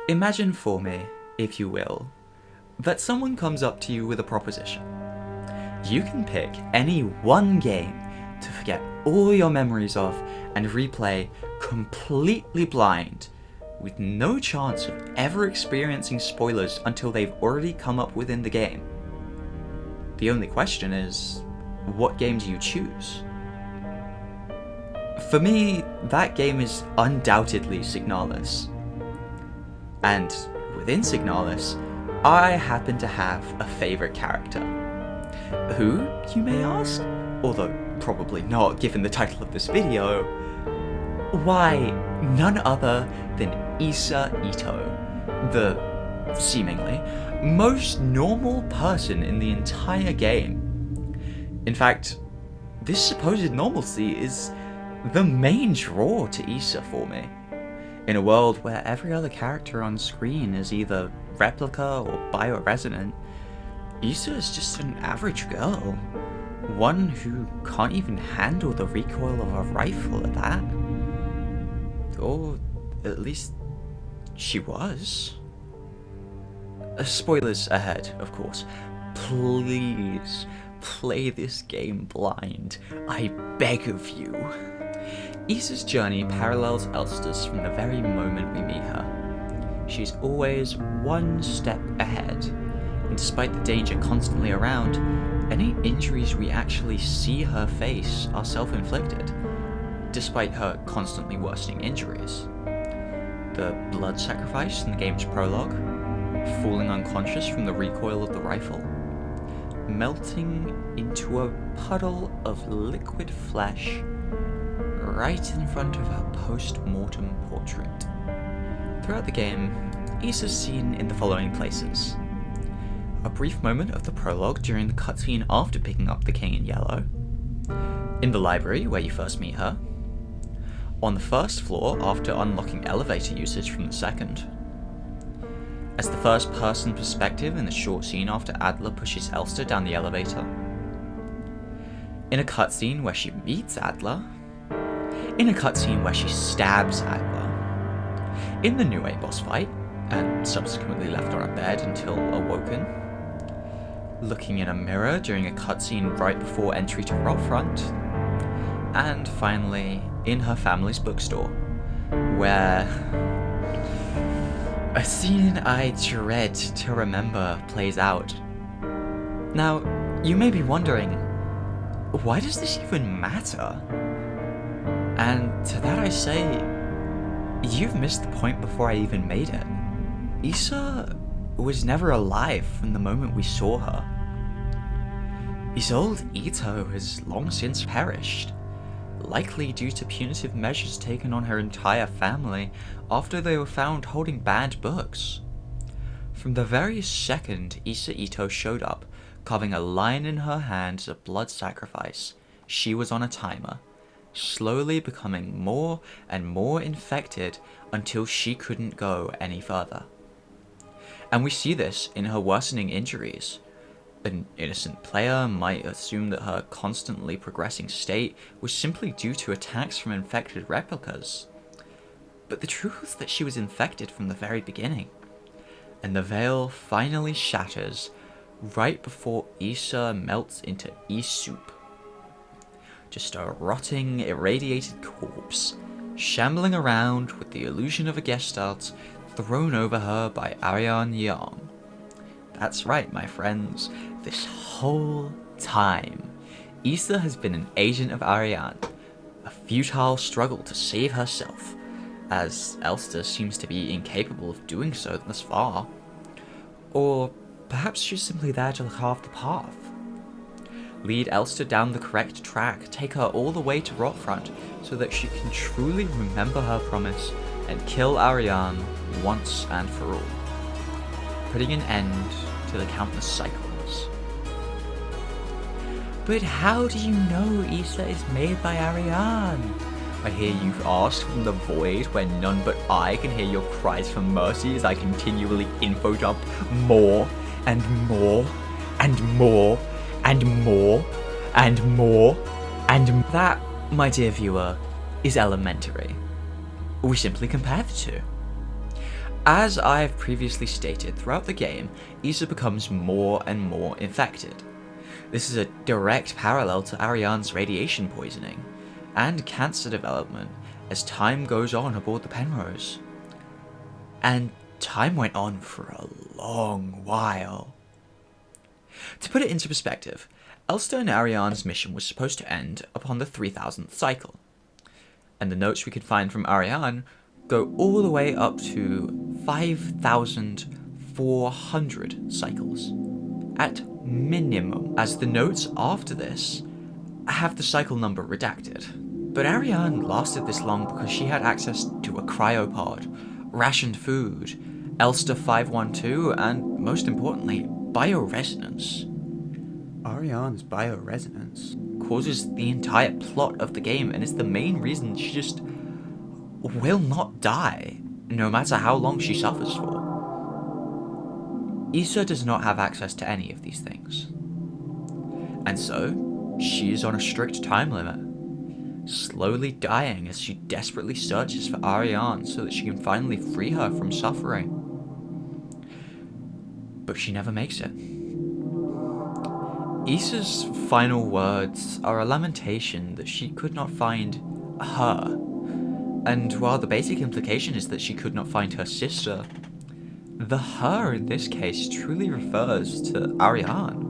Imagine for me, if you will, that someone comes up to you with a proposition. You can pick any one game to forget all your memories of and replay completely blind, with no chance of ever experiencing spoilers until they've already come up within the game. The only question is, what game do you choose? For me, that game is undoubtedly Signalis. And within Signalis, I happen to have a favourite character. Who, you may ask? Although probably not given the title of this video. Why, none other than Itou, the, seemingly, most normal person in the entire game. In fact, this supposed normalcy is the main draw to Issa for me. In a world where every other character on screen is either replica or bioresonant, Issa is just an average girl. One who can't even handle the recoil of a rifle at that. Or at least she was. Spoilers ahead, of course. Please play this game blind. I beg of you. Issa's journey parallels Elster's from the very moment we meet her. She's always one step ahead, and despite the danger constantly around, any injuries we actually see her face are self-inflicted, despite her constantly worsening injuries. The blood sacrifice in the game's prologue, falling unconscious from the recoil of the rifle, melting into a puddle of liquid flesh right in front of her post-mortem portrait. Throughout the game, Issa's seen in the following places. A brief moment of the prologue during the cutscene after picking up the King in Yellow, in the library where you first meet her, on the first floor after unlocking elevator usage from the second, as the first person perspective in the short scene after Adler pushes Elster down the elevator, in a cutscene where she meets Adler, in a cutscene where she stabs Adler, in the New A boss fight, and subsequently left on a bed until awoken, looking in a mirror during a cutscene right before entry to Rockfront, and finally in her family's bookstore, where a scene I dread to remember plays out. Now, you may be wondering, why does this even matter? And to that I say, you've missed the point before I even made it. Issa was never alive from the moment we saw her. Isolde Itou has long since perished, likely due to punitive measures taken on her entire family after they were found holding banned books. From the very second Issa Itou showed up, carving a line in her hand as a blood sacrifice, she was on a timer, slowly becoming more and more infected until she couldn't go any further. And we see this in her worsening injuries. An innocent player might assume that her constantly progressing state was simply due to attacks from infected replicas. But the truth is that she was infected from the very beginning, and the veil finally shatters right before Issa melts into E-soup. Just a rotting, irradiated corpse, shambling around with the illusion of a gestalt thrown over her by Ariane Young. That's right, my friends. This whole time, Issa has been an agent of Ariane, a futile struggle to save herself, as Elster seems to be incapable of doing so thus far. Or perhaps she's simply there to carve the path. Lead Elster down the correct track, take her all the way to Rockfront so that she can truly remember her promise and kill Ariane once and for all, putting an end to the countless cycles. But how do you know Issa is made by Ariane? I hear you've asked from the void where none but I can hear your cries for mercy as I continually info dump more and more and more and more and more and that, my dear viewer, is elementary. We simply compare the two. As I have previously stated, throughout the game, Itou becomes more and more infected. This is a direct parallel to Ariane's radiation poisoning and cancer development as time goes on aboard the Penrose. And time went on for a long while. To put it into perspective, Elster and Ariane's mission was supposed to end upon the 3000th cycle, and the notes we could find from Ariane go all the way up to 5,400 cycles, at minimum, as the notes after this have the cycle number redacted. But Ariane lasted this long because she had access to a cryopod, rationed food, Elster 512, and most importantly, bioresonance. Ariane's bioresonance Causes the entire plot of the game and is the main reason she just will not die, no matter how long she suffers for. Itou does not have access to any of these things. And so, she is on a strict time limit, slowly dying as she desperately searches for Ariane so that she can finally free her from suffering. But she never makes it. Issa's final words are a lamentation that she could not find her, and while the basic implication is that she could not find her sister, the her in this case truly refers to Ariane.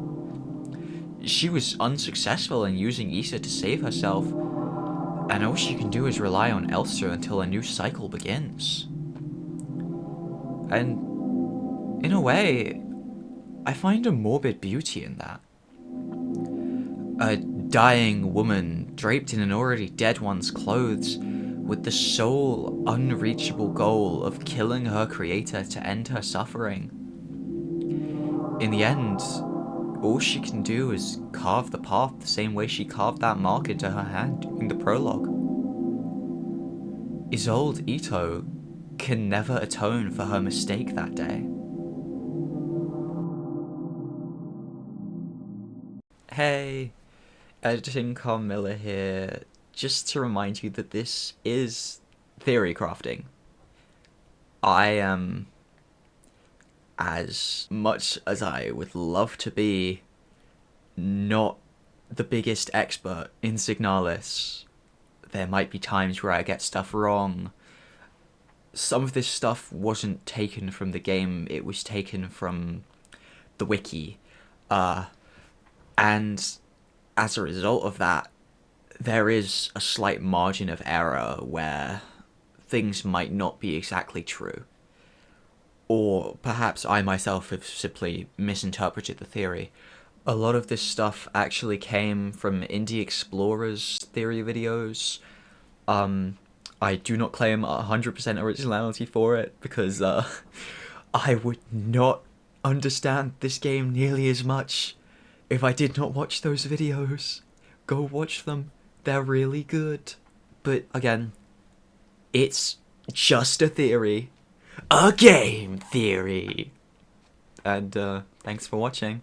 She was unsuccessful in using Itou to save herself, and all she can do is rely on Elster until a new cycle begins. And in a way, I find a morbid beauty in that. A dying woman draped in an already dead one's clothes with the sole unreachable goal of killing her creator to end her suffering. In the end, all she can do is carve the path the same way she carved that mark into her hand during the prologue. Isolde Itou can never atone for her mistake that day. Hey, Editing Com Miller here, just to remind you that this is theory crafting. I am, as much as I would love to be, not the biggest expert in Signalis. There might be times where I get stuff wrong. Some of this stuff wasn't taken from the game, it was taken from the wiki. And as a result of that, there is a slight margin of error where things might not be exactly true. Or perhaps I myself have simply misinterpreted the theory. A lot of this stuff actually came from Indie Explorer's theory videos. I do not claim 100% originality for it, because I would not understand this game nearly as much if I did not watch those videos. Go watch them, they're really good. But again, it's just a theory. A game theory! And thanks for watching.